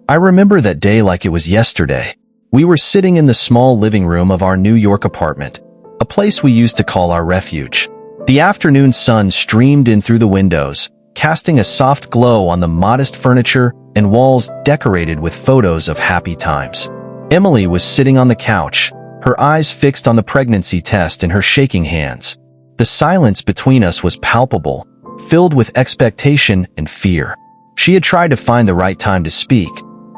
I remember that day like it was yesterday. We were sitting in the small living room of our New York apartment, a place we used to call our refuge. The afternoon sun streamed in through the windows, casting a soft glow on the modest furniture and walls decorated with photos of happy times. Emily was sitting on the couch, her eyes fixed on the pregnancy test in her shaking hands. The silence between us was palpable, filled with expectation and fear. She had tried to find the right time to speak,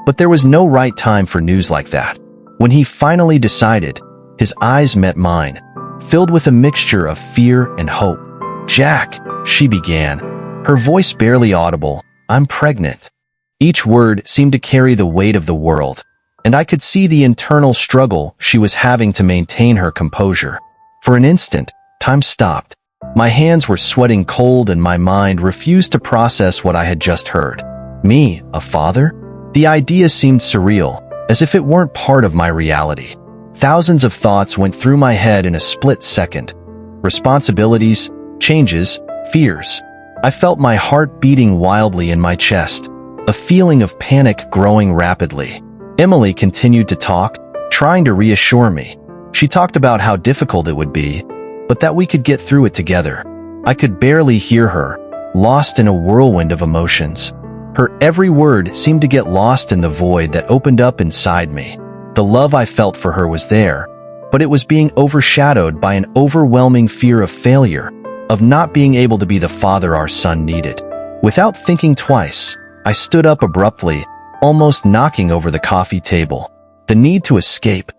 but there was no right time for news like that. When he finally decided, his eyes met mine, filled with a mixture of fear and hope. "Jack," she began, her voice barely audible, "I'm pregnant." Each word seemed to carry the weight of the world, and I could see the internal struggle she was having to maintain her composure. For an instant, time stopped. My hands were sweating cold and my mind refused to process what I had just heard. Me, a father? The idea seemed surreal, as if it weren't part of my reality. Thousands of thoughts went through my head in a split second. Responsibilities, changes, fears. I felt my heart beating wildly in my chest, a feeling of panic growing rapidly. Emily continued to talk, trying to reassure me. She talked about how difficult it would be, but that we could get through it together. I could barely hear her, lost in a whirlwind of emotions. Her every word seemed to get lost in the void that opened up inside me. The love I felt for her was there, but it was being overshadowed by an overwhelming fear of failure, of not being able to be the father our son needed. Without thinking twice, I stood up abruptly, almost knocking over the coffee table. The need to escape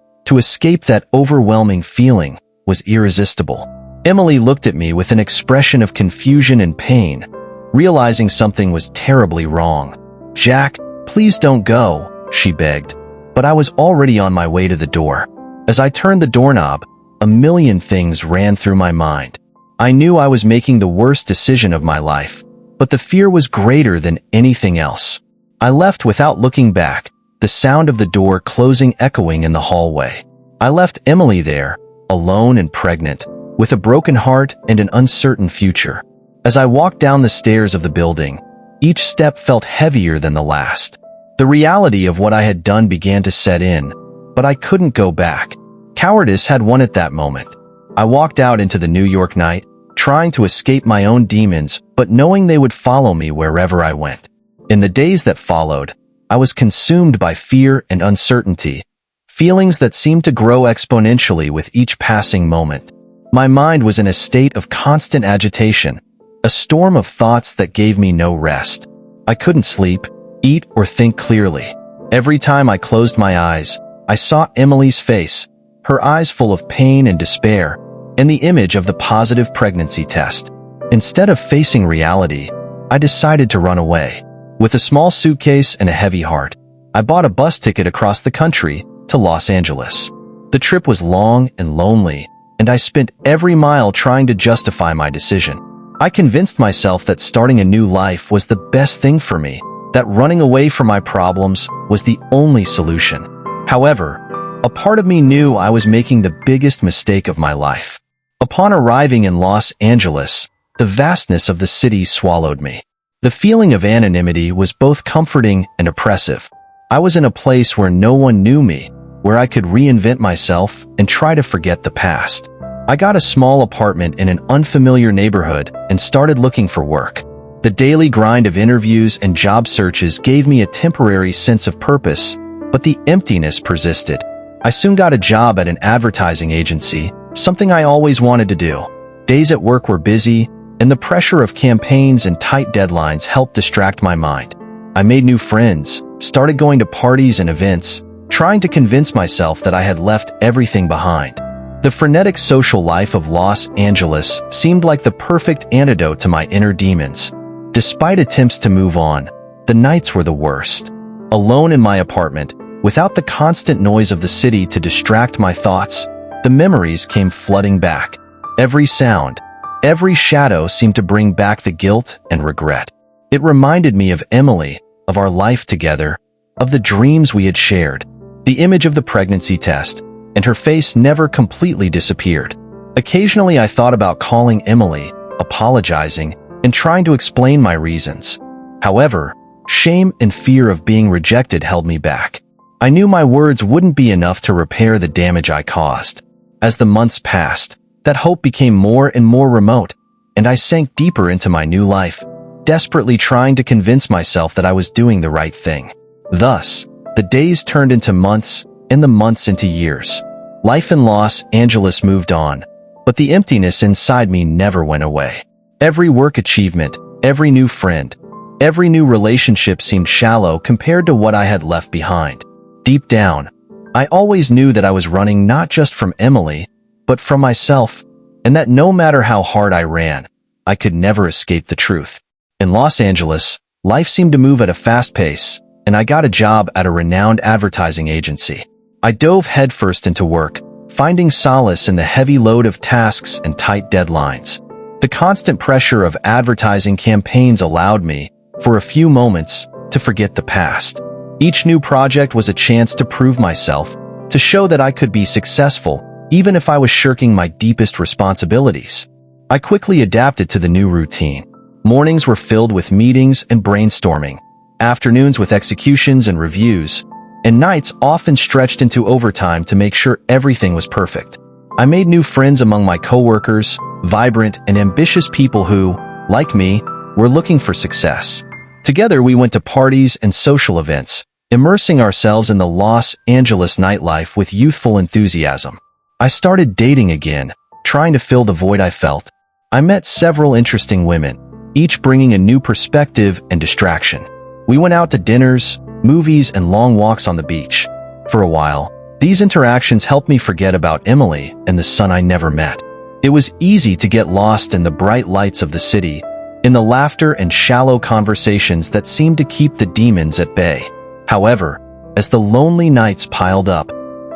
that overwhelming feeling, was irresistible. Emily looked at me with an expression of confusion and pain, realizing something was terribly wrong. "Jack, please don't go," she begged, but I was already on my way to the door. As I turned the doorknob, a million things ran through my mind. I knew I was making the worst decision of my life, but the fear was greater than anything else. I left without looking back, the sound of the door closing echoing in the hallway. I left Emily there, alone and pregnant, with a broken heart and an uncertain future. As I walked down the stairs of the building, each step felt heavier than the last. The reality of what I had done began to set in, but I couldn't go back. Cowardice had won at that moment. I walked out into the New York night, trying to escape my own demons, but knowing they would follow me wherever I went. In the days that followed, I was consumed by fear and uncertainty, feelings that seemed to grow exponentially with each passing moment. My mind was in a state of constant agitation, a storm of thoughts that gave me no rest. I couldn't sleep, eat, or think clearly. Every time I closed my eyes, I saw Emily's face, her eyes full of pain and despair, and the image of the positive pregnancy test. Instead of facing reality, I decided to run away. With a small suitcase and a heavy heart, I bought a bus ticket across the country to Los Angeles. The trip was long and lonely, and I spent every mile trying to justify my decision. I convinced myself that starting a new life was the best thing for me, that running away from my problems was the only solution. However, a part of me knew I was making the biggest mistake of my life. Upon arriving in Los Angeles, the vastness of the city swallowed me. The feeling of anonymity was both comforting and oppressive. I was in a place where no one knew me, where I could reinvent myself and try to forget the past. I got a small apartment in an unfamiliar neighborhood and started looking for work. The daily grind of interviews and job searches gave me a temporary sense of purpose, but the emptiness persisted. I soon got a job at an advertising agency, something I always wanted to do. Days at work were busy, and the pressure of campaigns and tight deadlines helped distract my mind. I made new friends, started going to parties and events, trying to convince myself that I had left everything behind. The frenetic social life of Los Angeles seemed like the perfect antidote to my inner demons. Despite attempts to move on, the nights were the worst. Alone in my apartment, without the constant noise of the city to distract my thoughts, the memories came flooding back. Every sound, every shadow seemed to bring back the guilt and regret. It reminded me of Emily, of our life together, of the dreams we had shared. The image of the pregnancy test, and her face never completely disappeared. Occasionally I thought about calling Emily, apologizing, and trying to explain my reasons. However, Shame and fear of being rejected held me back. I knew my words wouldn't be enough to repair the damage I caused. As the months passed, that hope became more and more remote, and I sank deeper into my new life, desperately trying to convince myself that I was doing the right thing. Thus, the days turned into months, and the months into years. Life in Los Angeles moved on, but the emptiness inside me never went away. Every work achievement, every new friend, every new relationship seemed shallow compared to what I had left behind. Deep down, I always knew that I was running not just from Emily, but from myself, and that no matter how hard I ran, I could never escape the truth. In Los Angeles, life seemed to move at a fast pace, and I got a job at a renowned advertising agency. I dove headfirst into work, finding solace in the heavy load of tasks and tight deadlines. The constant pressure of advertising campaigns allowed me, for a few moments, to forget the past. Each new project was a chance to prove myself, to show that I could be successful, even if I was shirking my deepest responsibilities. I quickly adapted to the new routine. Mornings were filled with meetings and brainstorming, afternoons with executions and reviews, and nights often stretched into overtime to make sure everything was perfect. I made new friends among my coworkers, vibrant and ambitious people who, like me, were looking for success. Together we went to parties and social events, immersing ourselves in the Los Angeles nightlife with youthful enthusiasm. I started dating again, trying to fill the void I felt. I met several interesting women, each bringing a new perspective and distraction. We went out to dinners, movies, and long walks on the beach. For a while, these interactions helped me forget about Emily and the son I never met. It was easy to get lost in the bright lights of the city, in the laughter and shallow conversations that seemed to keep the demons at bay. However, as the lonely nights piled up,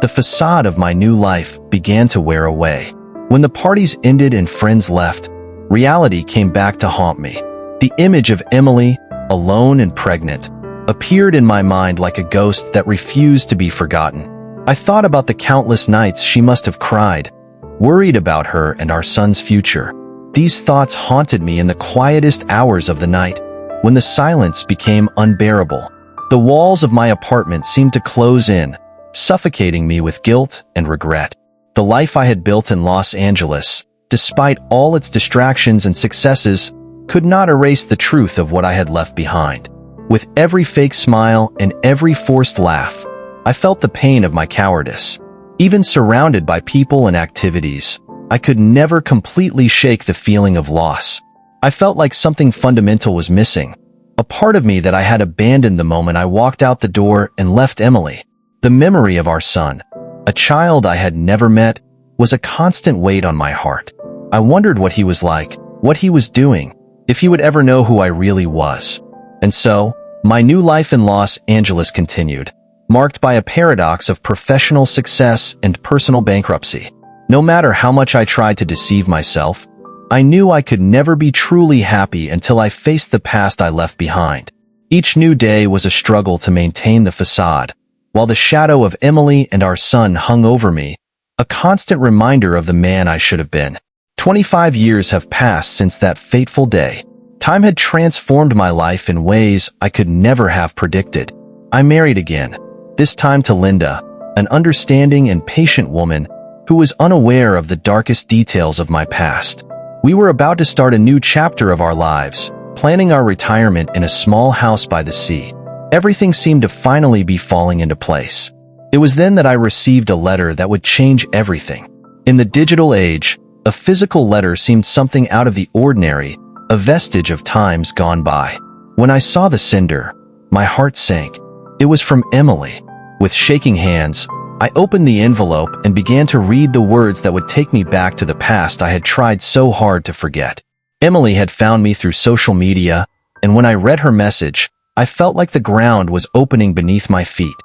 the facade of my new life began to wear away. When the parties ended and friends left, reality came back to haunt me. The image of Emily, alone and pregnant, appeared in my mind like a ghost that refused to be forgotten. I thought about the countless nights she must have cried, worried about her and our son's future. These thoughts haunted me in the quietest hours of the night, when the silence became unbearable. The walls of my apartment seemed to close in, suffocating me with guilt and regret. The life I had built in Los Angeles, despite all its distractions and successes, could not erase the truth of what I had left behind. With every fake smile and every forced laugh, I felt the pain of my cowardice. Even surrounded by people and activities, I could never completely shake the feeling of loss. I felt like something fundamental was missing, a part of me that I had abandoned the moment I walked out the door and left Emily. The memory of our son, a child I had never met, was a constant weight on my heart. I wondered what he was like, what he was doing, if he would ever know who I really was. And so, my new life in Los Angeles continued, marked by a paradox of professional success and personal bankruptcy. No matter how much I tried to deceive myself, I knew I could never be truly happy until I faced the past I left behind. Each new day was a struggle to maintain the facade, while the shadow of Emily and our son hung over me, a constant reminder of the man I should have been. 25 years have passed since that fateful day. Time had transformed my life in ways I could never have predicted. I married again, this time to Linda, an understanding and patient woman who was unaware of the darkest details of my past. We were about to start a new chapter of our lives, planning our retirement in a small house by the sea. Everything seemed to finally be falling into place. It was then that I received a letter that would change everything. In the digital age, a physical letter seemed something out of the ordinary, a vestige of times gone by. When I saw the sender, my heart sank. It was from Emily. With shaking hands, I opened the envelope and began to read the words that would take me back to the past I had tried so hard to forget. Emily had found me through social media, and when I read her message, I felt like the ground was opening beneath my feet.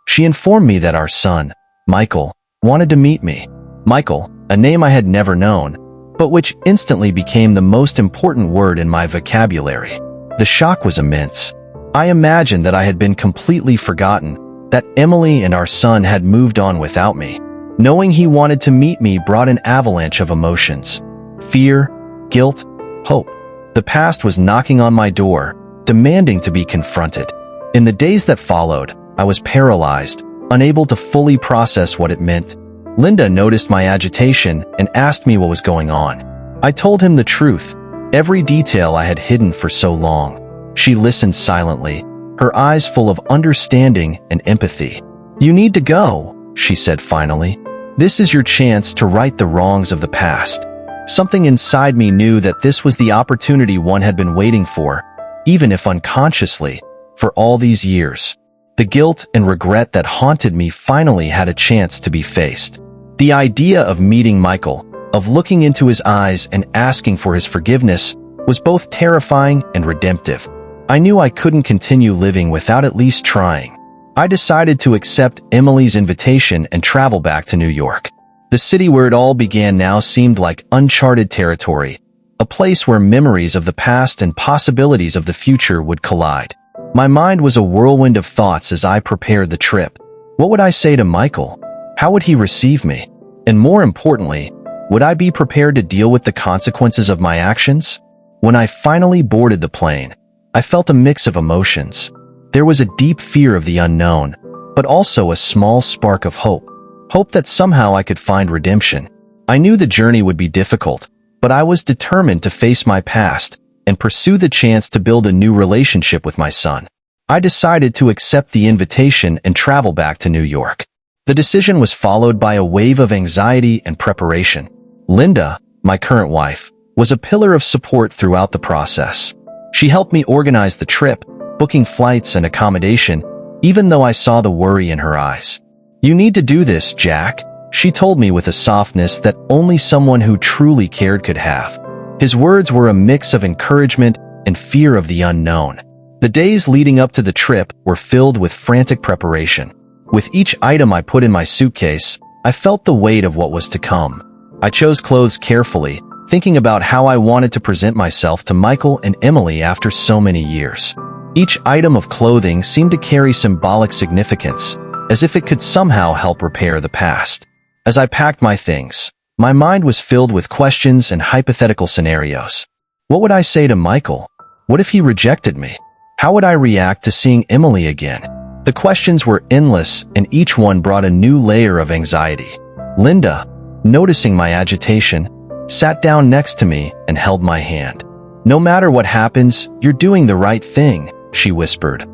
She informed me that our son, Michael, wanted to meet me. Michael, a name I had never known, but which instantly became the most important word in my vocabulary. The shock was immense. I imagined that I had been completely forgotten, that Emily and our son had moved on without me. Knowing he wanted to meet me brought an avalanche of emotions. Fear, guilt, hope. The past was knocking on my door, demanding to be confronted. In the days that followed, I was paralyzed, unable to fully process what it meant. Linda noticed my agitation and asked me what was going on. I told him the truth, every detail I had hidden for so long. She listened silently, her eyes full of understanding and empathy. "You need to go," she said finally. "This is your chance to right the wrongs of the past." Something inside me knew that this was the opportunity one had been waiting for, even if unconsciously, for all these years. The guilt and regret that haunted me finally had a chance to be faced. The idea of meeting Michael, of looking into his eyes and asking for his forgiveness, was both terrifying and redemptive. I knew I couldn't continue living without at least trying. I decided to accept Emily's invitation and travel back to New York. The city where it all began now seemed like uncharted territory, a place where memories of the past and possibilities of the future would collide. My mind was a whirlwind of thoughts as I prepared the trip. What would I say to Michael? How would he receive me? And more importantly, would I be prepared to deal with the consequences of my actions? When I finally boarded the plane, I felt a mix of emotions. There was a deep fear of the unknown, but also a small spark of hope. Hope that somehow I could find redemption. I knew the journey would be difficult, but I was determined to face my past and pursue the chance to build a new relationship with my son. I decided to accept the invitation and travel back to New York. The decision was followed by a wave of anxiety and preparation. Linda, my current wife, was a pillar of support throughout the process. She helped me organize the trip, booking flights and accommodation, even though I saw the worry in her eyes. "You need to do this, Jack," she told me with a softness that only someone who truly cared could have. His words were a mix of encouragement and fear of the unknown. The days leading up to the trip were filled with frantic preparation. With each item I put in my suitcase, I felt the weight of what was to come. I chose clothes carefully, thinking about how I wanted to present myself to Michael and Emily after so many years. Each item of clothing seemed to carry symbolic significance, as if it could somehow help repair the past. As I packed my things, my mind was filled with questions and hypothetical scenarios. What would I say to Michael? What if he rejected me? How would I react to seeing Emily again? The questions were endless, and each one brought a new layer of anxiety. Linda, noticing my agitation, sat down next to me and held my hand. "No matter what happens, you're doing the right thing," she whispered,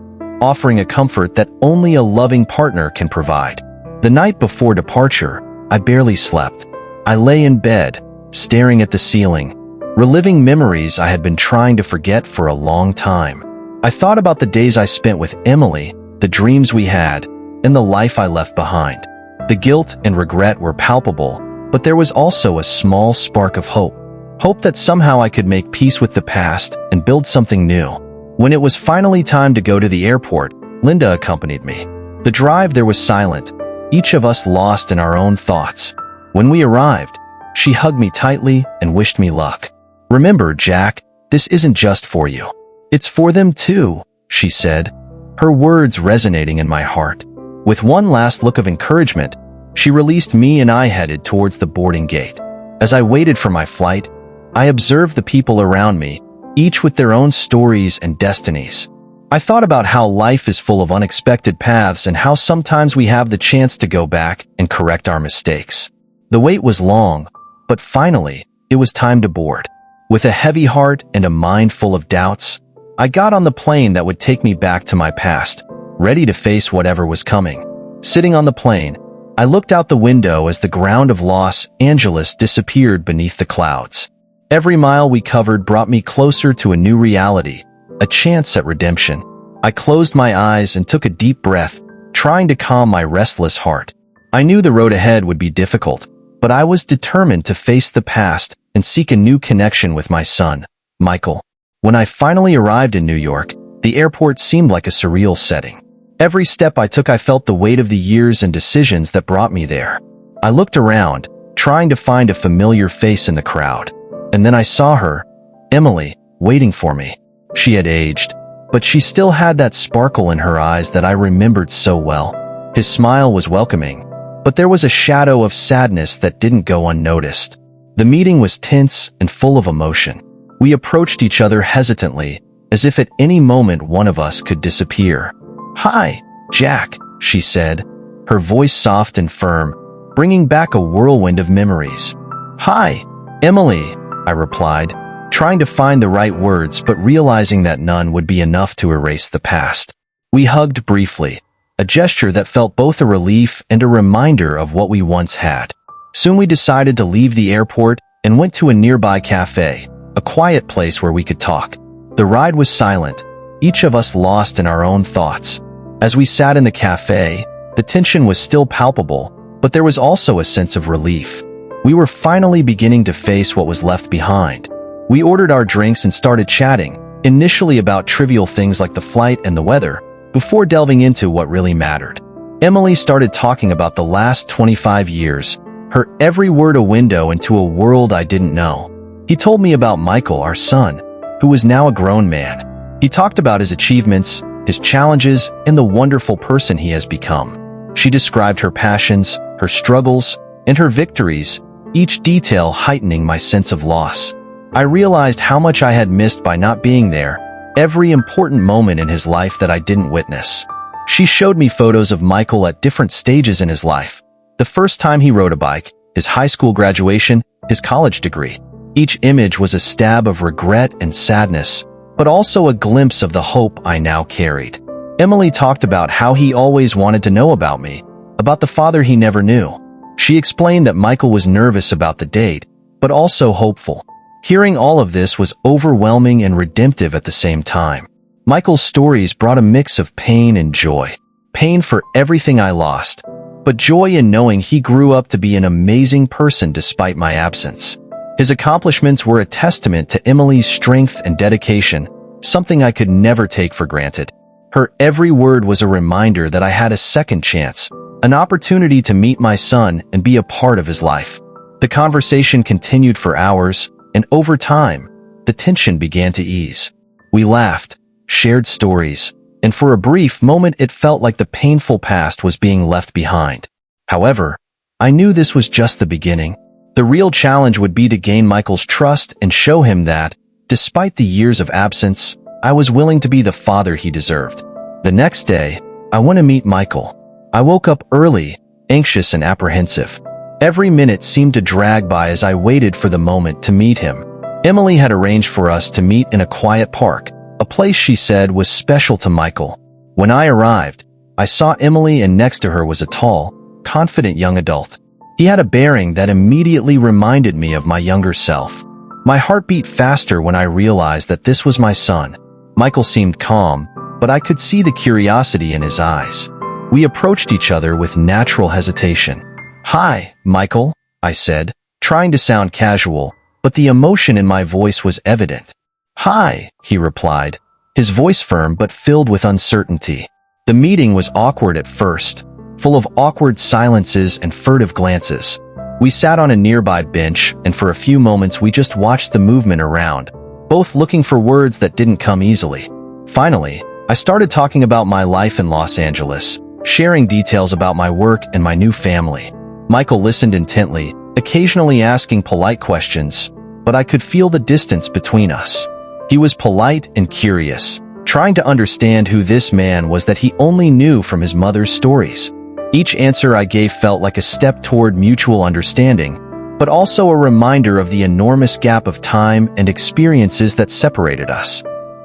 offering a comfort that only a loving partner can provide. The night before departure, I barely slept. I lay in bed, staring at the ceiling, reliving memories I had been trying to forget for a long time. I thought about the days I spent with Emily, the dreams we had, and the life I left behind. The guilt and regret were palpable, but there was also a small spark of hope. Hope that somehow I could make peace with the past and build something new. When it was finally time to go to the airport, Linda accompanied me. The drive there was silent, each of us lost in our own thoughts. When we arrived, she hugged me tightly and wished me luck. "Remember, Jack, this isn't just for you. It's for them too," she said, her words resonating in my heart. With one last look of encouragement, she released me and I headed towards the boarding gate. As I waited for my flight, I observed the people around me, each with their own stories and destinies. I thought about how life is full of unexpected paths and how sometimes we have the chance to go back and correct our mistakes. The wait was long, but finally, it was time to board. With a heavy heart and a mind full of doubts, I got on the plane that would take me back to my past, ready to face whatever was coming. Sitting on the plane, I looked out the window as the ground of Los Angeles disappeared beneath the clouds. Every mile we covered brought me closer to a new reality, a chance at redemption. I closed my eyes and took a deep breath, trying to calm my restless heart. I knew the road ahead would be difficult, but I was determined to face the past and seek a new connection with my son, Michael. When I finally arrived in New York, the airport seemed like a surreal setting. Every step I took, I felt the weight of the years and decisions that brought me there. I looked around, trying to find a familiar face in the crowd. And then I saw her, Emily, waiting for me. She had aged, but she still had that sparkle in her eyes that I remembered so well. His smile was welcoming, but there was a shadow of sadness that didn't go unnoticed. The meeting was tense and full of emotion. We approached each other hesitantly, as if at any moment one of us could disappear. "Hi, Jack," she said, her voice soft and firm, bringing back a whirlwind of memories. "Hi, Emily," I replied, trying to find the right words but realizing that none would be enough to erase the past. We hugged briefly, a gesture that felt both a relief and a reminder of what we once had. Soon we decided to leave the airport and went to a nearby cafe, a quiet place where we could talk. The ride was silent, each of us lost in our own thoughts. As we sat in the cafe, the tension was still palpable, but there was also a sense of relief. We were finally beginning to face what was left behind. We ordered our drinks and started chatting, initially about trivial things like the flight and the weather, before delving into what really mattered. Emily started talking about the last 25 years, her every word a window into a world I didn't know. He told me about Michael, our son, who was now a grown man. He talked about his achievements, his challenges, and the wonderful person he has become. She described her passions, her struggles, and her victories, each detail heightening my sense of loss. I realized how much I had missed by not being there, every important moment in his life that I didn't witness. She showed me photos of Michael at different stages in his life. The first time he rode a bike, his high school graduation, his college degree. Each image was a stab of regret and sadness, but also a glimpse of the hope I now carried. Emily talked about how he always wanted to know about me, about the father he never knew. She explained that Michael was nervous about the date, but also hopeful. Hearing all of this was overwhelming and redemptive at the same time. Michael's stories brought a mix of pain and joy. Pain for everything I lost, but joy in knowing he grew up to be an amazing person despite my absence. His accomplishments were a testament to Emily's strength and dedication, something I could never take for granted. Her every word was a reminder that I had a second chance, an opportunity to meet my son and be a part of his life. The conversation continued for hours, and over time, the tension began to ease. We laughed, shared stories, and for a brief moment it felt like the painful past was being left behind. However, I knew this was just the beginning. The real challenge would be to gain Michael's trust and show him that, despite the years of absence, I was willing to be the father he deserved. The next day, I went to meet Michael. I woke up early, anxious and apprehensive. Every minute seemed to drag by as I waited for the moment to meet him. Emily had arranged for us to meet in a quiet park, a place she said was special to Michael. When I arrived, I saw Emily and next to her was a tall, confident young adult. He had a bearing that immediately reminded me of my younger self. My heart beat faster when I realized that this was my son. Michael seemed calm, but I could see the curiosity in his eyes. We approached each other with natural hesitation. "Hi, Michael," I said, trying to sound casual, but the emotion in my voice was evident. "Hi," he replied, his voice firm but filled with uncertainty. The meeting was awkward at first, full of awkward silences and furtive glances. We sat on a nearby bench, and for a few moments we just watched the movement around, both looking for words that didn't come easily. Finally, I started talking about my life in Los Angeles, sharing details about my work and my new family. Michael listened intently, occasionally asking polite questions, but I could feel the distance between us. He was polite and curious, trying to understand who this man was that he only knew from his mother's stories. Each answer I gave felt like a step toward mutual understanding, but also a reminder of the enormous gap of time and experiences that separated us.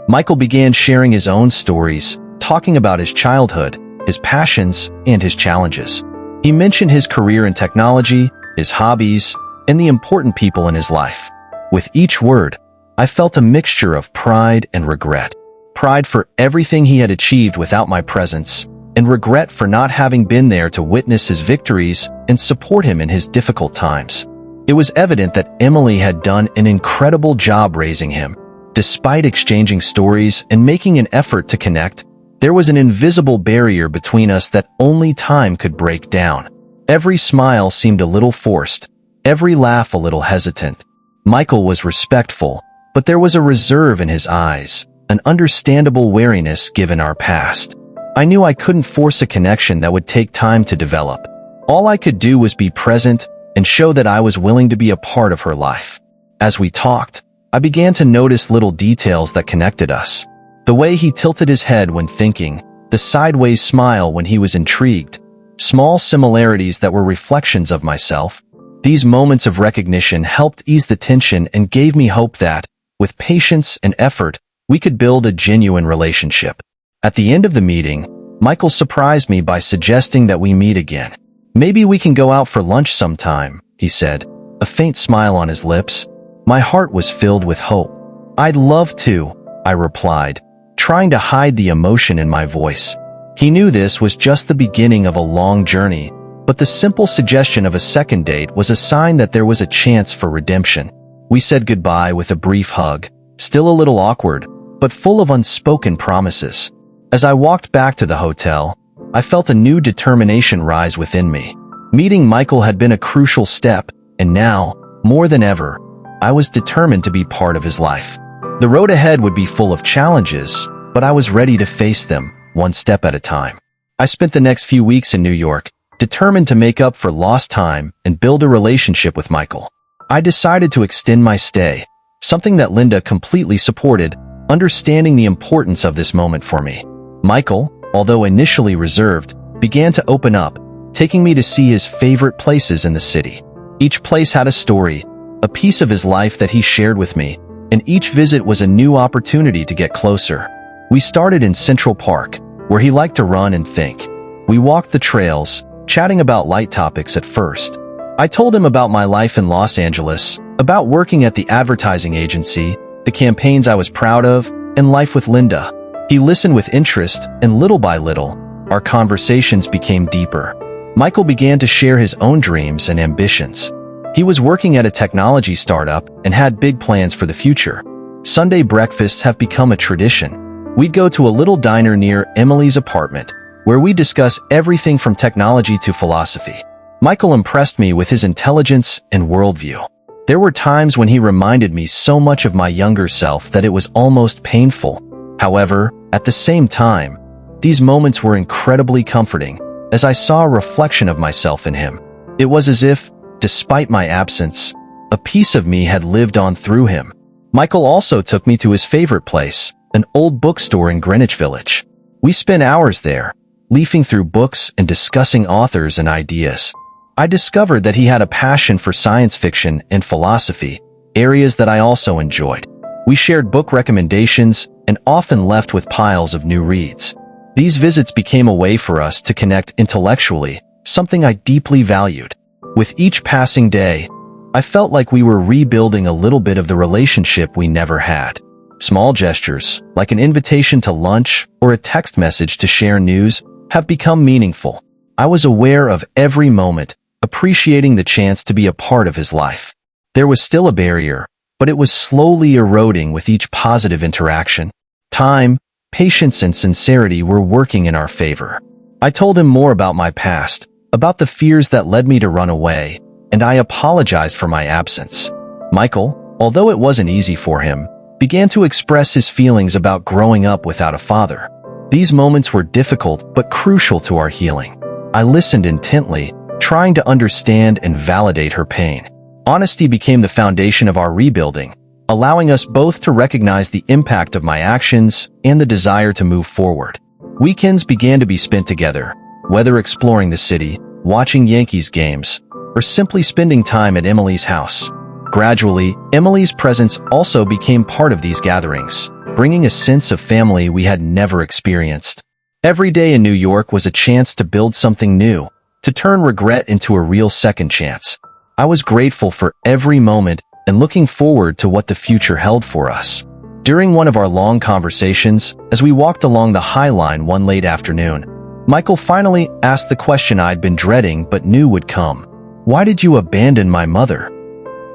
Michael began sharing his own stories, talking about his childhood, his passions, and his challenges. He mentioned his career in technology, his hobbies, and the important people in his life. With each word, I felt a mixture of pride and regret. Pride for everything he had achieved without my presence, and regret for not having been there to witness his victories and support him in his difficult times. It was evident that Emily had done an incredible job raising him. Despite exchanging stories and making an effort to connect, there was an invisible barrier between us that only time could break down. Every smile seemed a little forced, every laugh a little hesitant. Michael was respectful, but there was a reserve in his eyes, an understandable wariness given our past. I knew I couldn't force a connection that would take time to develop. All I could do was be present and show that I was willing to be a part of her life. As we talked, I began to notice little details that connected us. The way he tilted his head when thinking, the sideways smile when he was intrigued, small similarities that were reflections of myself. These moments of recognition helped ease the tension and gave me hope that, with patience and effort, we could build a genuine relationship. At the end of the meeting, Michael surprised me by suggesting that we meet again. "Maybe we can go out for lunch sometime," he said, a faint smile on his lips. My heart was filled with hope. "I'd love to," I replied, trying to hide the emotion in my voice. He knew this was just the beginning of a long journey, but the simple suggestion of a second date was a sign that there was a chance for redemption. We said goodbye with a brief hug, still a little awkward, but full of unspoken promises. As I walked back to the hotel, I felt a new determination rise within me. Meeting Michael had been a crucial step, and now, more than ever, I was determined to be part of his life. The road ahead would be full of challenges, but I was ready to face them, one step at a time. I spent the next few weeks in New York, determined to make up for lost time and build a relationship with Michael. I decided to extend my stay, something that Linda completely supported, understanding the importance of this moment for me. Michael, although initially reserved, began to open up, taking me to see his favorite places in the city. Each place had a story, a piece of his life that he shared with me, and each visit was a new opportunity to get closer. We started in Central Park, where he liked to run and think. We walked the trails, chatting about light topics at first. I told him about my life in Los Angeles, about working at the advertising agency, the campaigns I was proud of, and life with Linda. He listened with interest, and little by little, our conversations became deeper. Michael began to share his own dreams and ambitions. He was working at a technology startup and had big plans for the future. Sunday breakfasts have become a tradition. We'd go to a little diner near Emily's apartment, where we discuss everything from technology to philosophy. Michael impressed me with his intelligence and worldview. There were times when he reminded me so much of my younger self that it was almost painful. However, at the same time, these moments were incredibly comforting, as I saw a reflection of myself in him. It was as if, despite my absence, a piece of me had lived on through him. Michael also took me to his favorite place, an old bookstore in Greenwich Village. We spent hours there, leafing through books and discussing authors and ideas. I discovered that he had a passion for science fiction and philosophy, areas that I also enjoyed. We shared book recommendations and often left with piles of new reads. These visits became a way for us to connect intellectually, something I deeply valued. With each passing day, I felt like we were rebuilding a little bit of the relationship we never had. Small gestures, like an invitation to lunch or a text message to share news, have become meaningful. I was aware of every moment, appreciating the chance to be a part of his life. There was still a barrier, but it was slowly eroding with each positive interaction. Time, patience, and sincerity were working in our favor. I told him more about my past, about the fears that led me to run away, and I apologized for my absence. Michael, although it wasn't easy for him, began to express his feelings about growing up without a father. These moments were difficult but crucial to our healing. I listened intently, trying to understand and validate her pain. Honesty became the foundation of our rebuilding, allowing us both to recognize the impact of my actions and the desire to move forward. Weekends began to be spent together, whether exploring the city, watching Yankees games, or simply spending time at Emily's house. Gradually, Emily's presence also became part of these gatherings, bringing a sense of family we had never experienced. Every day in New York was a chance to build something new, to turn regret into a real second chance. I was grateful for every moment and looking forward to what the future held for us. During one of our long conversations, as we walked along the High Line one late afternoon, Michael finally asked the question I'd been dreading but knew would come. "Why did you abandon my mother?"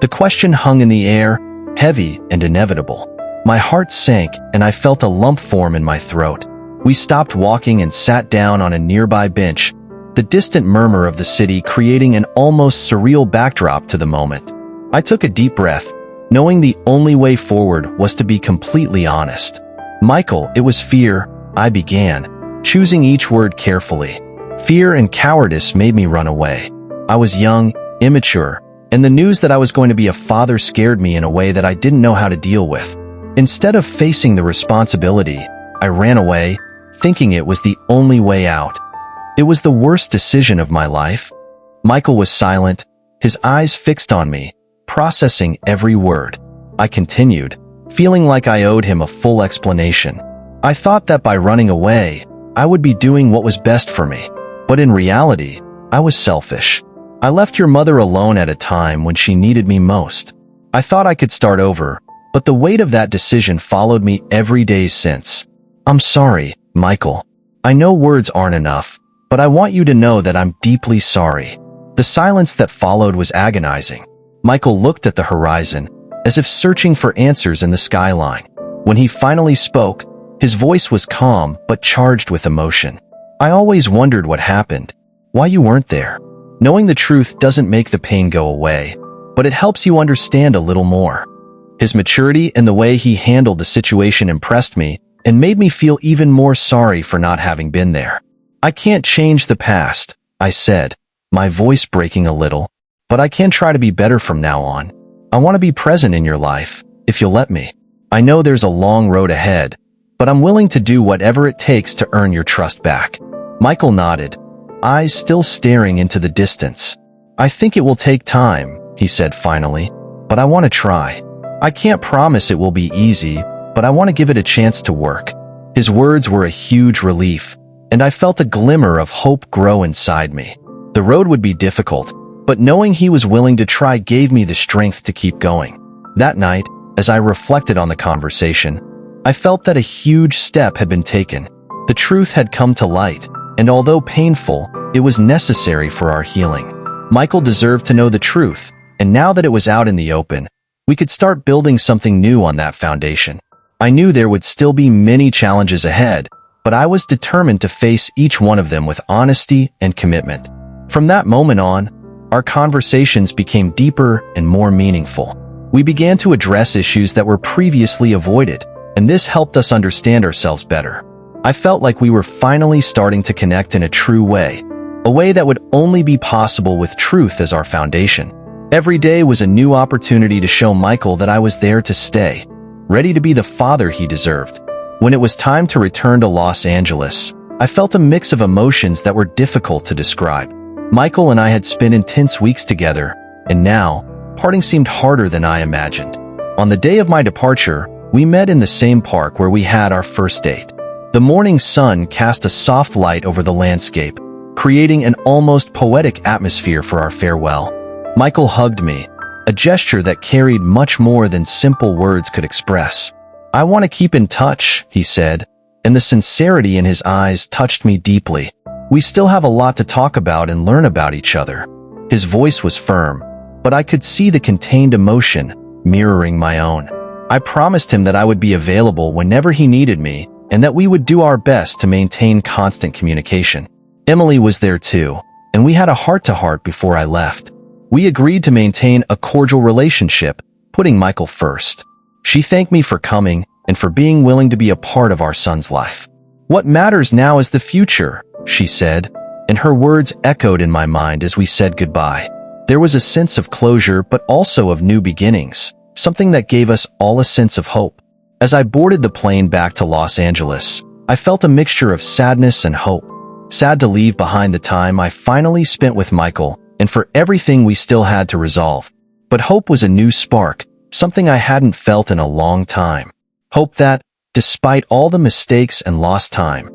The question hung in the air, heavy and inevitable. My heart sank and I felt a lump form in my throat. We stopped walking and sat down on a nearby bench, the distant murmur of the city creating an almost surreal backdrop to the moment. I took a deep breath, knowing the only way forward was to be completely honest. "Michael, it was fear," I began, choosing each word carefully. "Fear and cowardice made me run away. I was young, immature, and the news that I was going to be a father scared me in a way that I didn't know how to deal with. Instead of facing the responsibility, I ran away, thinking it was the only way out. It was the worst decision of my life. Michael was silent, his eyes fixed on me, processing every word. I continued, feeling like I owed him a full explanation. I thought that by running away, I would be doing what was best for me. But in reality, I was selfish. I left your mother alone at a time when she needed me most. I thought I could start over, but the weight of that decision followed me every day since. I'm sorry, Michael. I know words aren't enough, but I want you to know that I'm deeply sorry. The silence that followed was agonizing. Michael looked at the horizon, as if searching for answers in the skyline. When he finally spoke, his voice was calm but charged with emotion. I always wondered what happened, why you weren't there. Knowing the truth doesn't make the pain go away, but it helps you understand a little more. His maturity and the way he handled the situation impressed me and made me feel even more sorry for not having been there. I can't change the past, I said, my voice breaking a little, but I can try to be better from now on. I want to be present in your life, if you'll let me. I know there's a long road ahead, but I'm willing to do whatever it takes to earn your trust back. Michael nodded, eyes still staring into the distance. I think it will take time, he said finally, but I want to try. I can't promise it will be easy, but I want to give it a chance to work. His words were a huge relief, and I felt a glimmer of hope grow inside me. The road would be difficult, but knowing he was willing to try gave me the strength to keep going. That night, as I reflected on the conversation, I felt that a huge step had been taken. The truth had come to light, and although painful, it was necessary for our healing. Michael deserved to know the truth, and now that it was out in the open, we could start building something new on that foundation. I knew there would still be many challenges ahead, but I was determined to face each one of them with honesty and commitment. From that moment on, our conversations became deeper and more meaningful. We began to address issues that were previously avoided, and this helped us understand ourselves better. I felt like we were finally starting to connect in a true way, a way that would only be possible with truth as our foundation. Every day was a new opportunity to show Michael that I was there to stay, ready to be the father he deserved. When it was time to return to Los Angeles, I felt a mix of emotions that were difficult to describe. Michael and I had spent intense weeks together, and now, parting seemed harder than I imagined. On the day of my departure, we met in the same park where we had our first date. The morning sun cast a soft light over the landscape, creating an almost poetic atmosphere for our farewell. Michael hugged me, a gesture that carried much more than simple words could express. I want to keep in touch, he said, and the sincerity in his eyes touched me deeply. We still have a lot to talk about and learn about each other. His voice was firm, but I could see the contained emotion mirroring my own. I promised him that I would be available whenever he needed me and that we would do our best to maintain constant communication. Emily was there too, and we had a heart-to-heart before I left. We agreed to maintain a cordial relationship, putting Michael first. She thanked me for coming and for being willing to be a part of our son's life. What matters now is the future, she said, and her words echoed in my mind as we said goodbye. There was a sense of closure but also of new beginnings, something that gave us all a sense of hope. As I boarded the plane back to Los Angeles, I felt a mixture of sadness and hope. Sad to leave behind the time I finally spent with Michael and for everything we still had to resolve. But hope was a new spark, something I hadn't felt in a long time. Hope that, despite all the mistakes and lost time,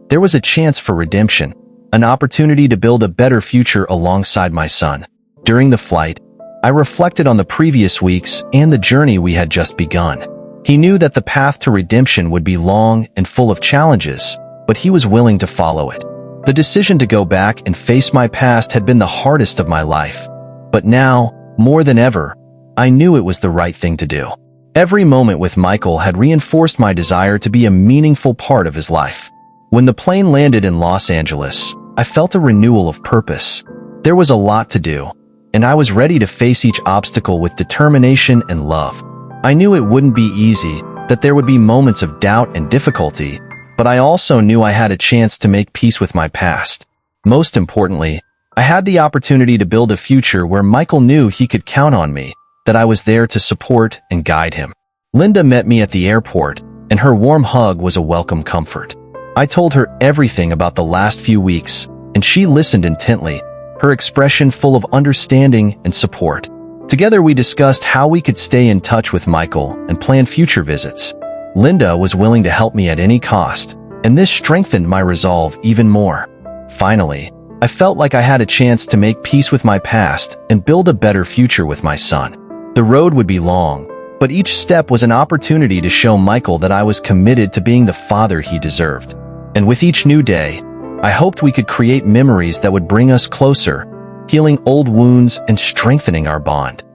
there was a chance for redemption, an opportunity to build a better future alongside my son. During the flight, I reflected on the previous weeks and the journey we had just begun. He knew that the path to redemption would be long and full of challenges, but he was willing to follow it. The decision to go back and face my past had been the hardest of my life, but now, more than ever, I knew it was the right thing to do. Every moment with Michael had reinforced my desire to be a meaningful part of his life. When the plane landed in Los Angeles, I felt a renewal of purpose. There was a lot to do, and I was ready to face each obstacle with determination and love. I knew it wouldn't be easy, that there would be moments of doubt and difficulty, but I also knew I had a chance to make peace with my past. Most importantly, I had the opportunity to build a future where Michael knew he could count on me, that I was there to support and guide him. Linda met me at the airport, and her warm hug was a welcome comfort. I told her everything about the last few weeks, and she listened intently, her expression full of understanding and support. Together we discussed how we could stay in touch with Michael and plan future visits. Linda was willing to help me at any cost, and this strengthened my resolve even more. Finally, I felt like I had a chance to make peace with my past and build a better future with my son. The road would be long, but each step was an opportunity to show Michael that I was committed to being the father he deserved. And with each new day, I hoped we could create memories that would bring us closer, healing old wounds and strengthening our bond.